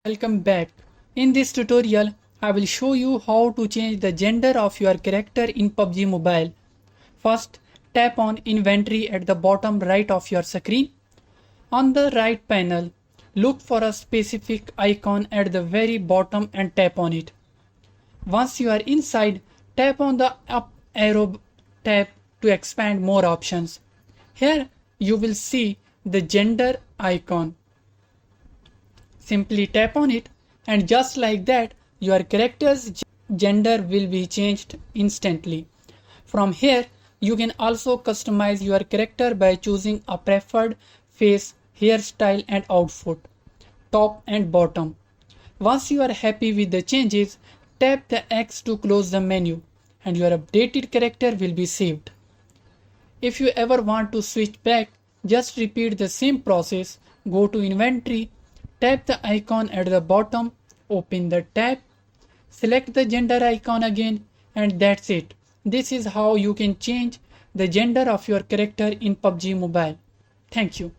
Welcome back. In this tutorial, I will show you how to change the gender of your character in PUBG Mobile. First, tap on Inventory at the bottom right of your screen. On the right panel, look for a specific icon at the very bottom and tap on it. Once you are inside, tap on the up arrow tab to expand more options. Here you will see the gender icon. Simply tap on it and just like that your character's gender will be changed instantly. From here you can also customize your character by choosing a preferred face, hairstyle and outfit, top and bottom. Once you are happy with the changes, tap the X to close the menu and your updated character will be saved. If you ever want to switch back, just repeat the same process. Go to Inventory, tap the icon at the bottom, open the tab, select the gender icon again, and that's it. This is how you can change the gender of your character in PUBG Mobile. Thank you.